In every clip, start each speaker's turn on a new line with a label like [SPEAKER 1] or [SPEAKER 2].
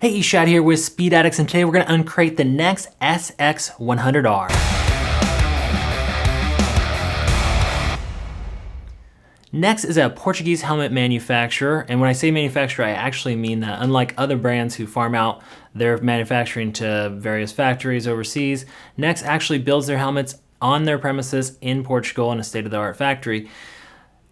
[SPEAKER 1] Hey, Shad here with Speed Addicts, and today we're going to uncrate the Nexx SX100R. Nexx is a Portuguese helmet manufacturer, and when I say manufacturer, I actually mean that unlike other brands who farm out their manufacturing to various factories overseas, Nexx actually builds their helmets on their premises in Portugal in a state-of-the-art factory.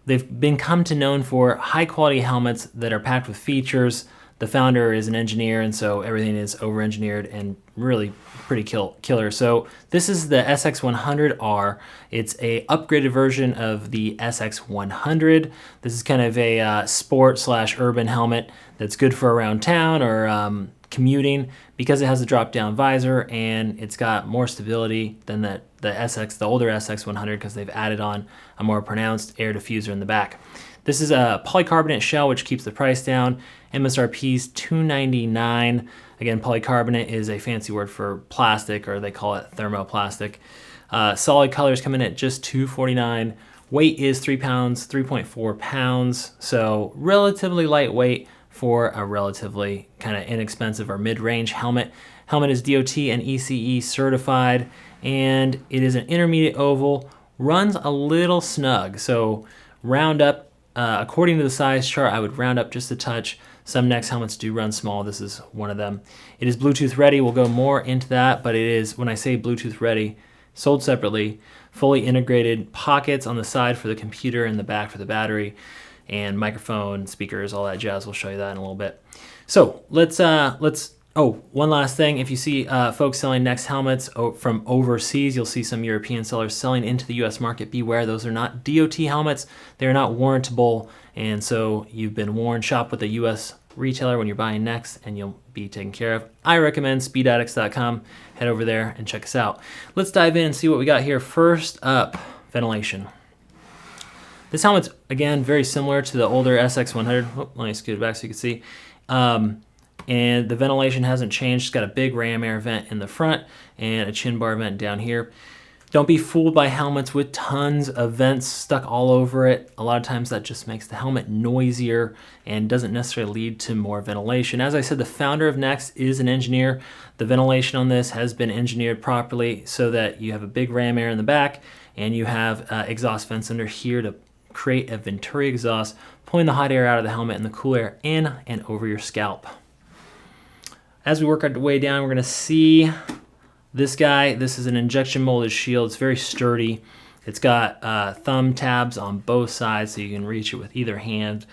[SPEAKER 1] They've been come to known for high-quality helmets that are packed with features. The founder is an engineer, and so everything is over-engineered and really pretty killer. So this is the SX100R. It's a upgraded version of the SX100. This is kind of a sport/urban helmet that's good for around town or commuting because it has a drop-down visor and it's got more stability than the older SX100 because they've added on a more pronounced air diffuser in the back. This is a polycarbonate shell, which keeps the price down. MSRP is $299. Again, polycarbonate is a fancy word for plastic, or they call it thermoplastic. Solid colors come in at just $249. Weight is 3 pounds, 3.4 pounds, so relatively lightweight for a relatively kind of inexpensive or mid-range helmet. Helmet is DOT and ECE certified, and it is an intermediate oval, runs a little snug, so round up. According to the size chart, I would round up just a touch. Some Nexx helmets do run small. This is one of them. It is Bluetooth ready. We'll go more into that, but it is, when I say Bluetooth ready, sold separately, fully integrated pockets on the side for the computer and the back for the battery, and microphone, speakers, all that jazz. We'll show you that in a little bit. So one last thing. If you see folks selling Nexx helmets from overseas, you'll see some European sellers selling into the US market. Beware, those are not DOT helmets. They're not warrantable, and so you've been warned. Shop with a US retailer when you're buying Nexx and you'll be taken care of. I recommend speedaddicts.com. Head over there and check us out. Let's dive in and see what we got here. First up, ventilation. This helmet's, again, very similar to the older SX100. Let me scoot it back so you can see. And the ventilation hasn't changed. It's got a big ram air vent in the front and a chin bar vent down here. Don't be fooled by helmets with tons of vents stuck all over it. A lot of times that just makes the helmet noisier and doesn't necessarily lead to more ventilation. As I said, the founder of Nexx is an engineer. The ventilation on this has been engineered properly so that you have a big ram air in the back and you have exhaust vents under here to create a Venturi exhaust, pulling the hot air out of the helmet and the cool air in and over your scalp. As we work our way down, we're going to see this guy. This is an injection molded shield. It's very sturdy. It's got thumb tabs on both sides so you can reach it with either hand.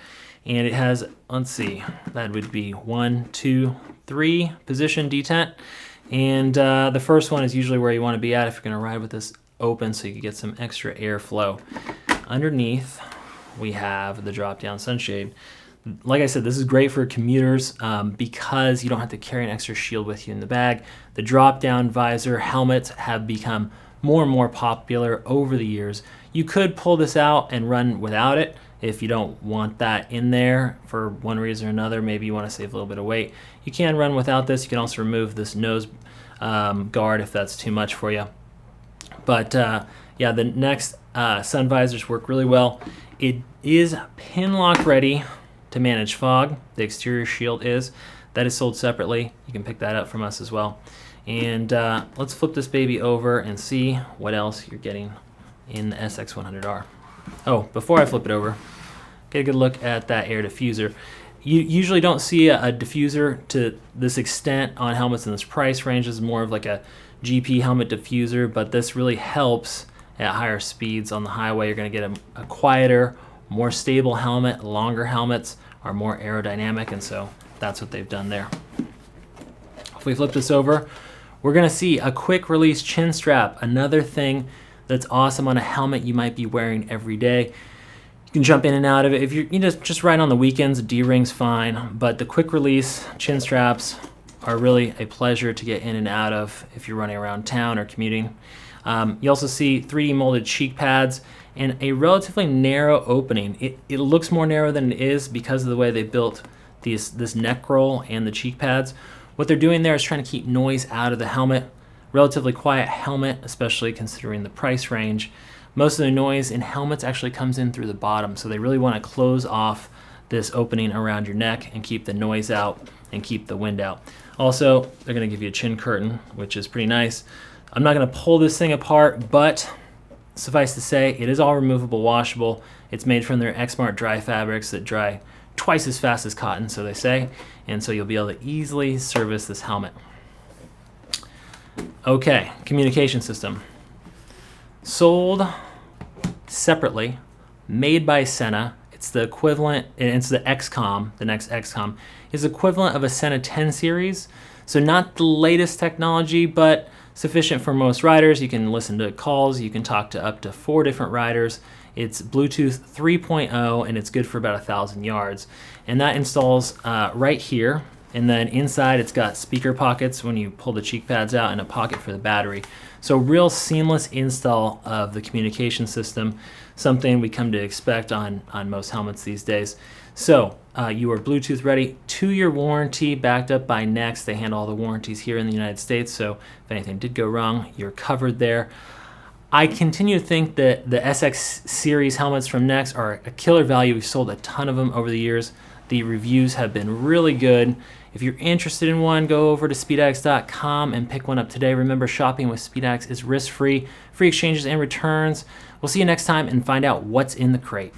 [SPEAKER 1] And it has, let's see, that would be 1, 2, 3 position detent. And the first one is usually where you want to be at if you're going to ride with this open so you can get some extra airflow. Underneath, we have the drop-down sunshade. Like I said, this is great for commuters because you don't have to carry an extra shield with you in the bag. The drop-down visor helmets have become more and more popular over the years. You could pull this out and run without it if you don't want that in there for one reason or another. Maybe you want to save a little bit of weight. You can run without this. You can also remove this nose guard if that's too much for you. But yeah, the Nexx sun visors work really well. It is Pinlock ready to manage fog. The exterior shield is. That is sold separately. You can pick that up from us as well. And let's flip this baby over and see what else you're getting in the SX100R. Oh, before I flip it over, get a good look at that air diffuser. You usually don't see a diffuser to this extent on helmets in this price range. This is more of like a GP helmet diffuser, but this really helps at higher speeds on the highway. You're going to get a quieter, more stable helmet. Longer helmets are more aerodynamic, and so that's what they've done there. If we flip this over, we're going to see a quick release chin strap, another thing that's awesome on a helmet you might be wearing every day. You can jump in and out of it. If you just ride on the weekends, D-ring's fine, but the quick release chin straps are really a pleasure to get in and out of if you're running around town or commuting. You also see 3D molded cheek pads and a relatively narrow opening. It looks more narrow than it is because of the way they built this neck roll and the cheek pads. What they're doing there is trying to keep noise out of the helmet. Relatively quiet helmet, especially considering the price range. Most of the noise in helmets actually comes in through the bottom, so they really want to close off this opening around your neck and keep the noise out and keep the wind out. Also, they're going to give you a chin curtain, which is pretty nice. I'm not going to pull this thing apart, but suffice to say, it is all removable, washable. It's made from their X-MART Dry Fabrics that dry twice as fast as cotton, so they say, and so you'll be able to easily service this helmet. Okay, communication system. Sold separately, made by Sena. It's the equivalent, it's the XCOM, the Nexx XCOM, is equivalent of a Sena 10 series. So not the latest technology, but sufficient for most riders. You can listen to calls, you can talk to up to 4 different riders. It's Bluetooth 3.0 and it's good for about 1,000 yards. And that installs right here. And then inside it's got speaker pockets when you pull the cheek pads out and a pocket for the battery. So real seamless install of the communication system, something we come to expect on most helmets these days. So you are Bluetooth ready, 2-year warranty backed up by Nexx. They handle all the warranties here in the United States, so if anything did go wrong, you're covered there. I continue to think that the SX series helmets from Nexx are a killer value. We've sold a ton of them over the years. The reviews have been really good. If you're interested in one, go over to speedaddicts.com and pick one up today. Remember, shopping with Speed Addicts is risk-free, free exchanges and returns. We'll see you next time and find out what's in the crate.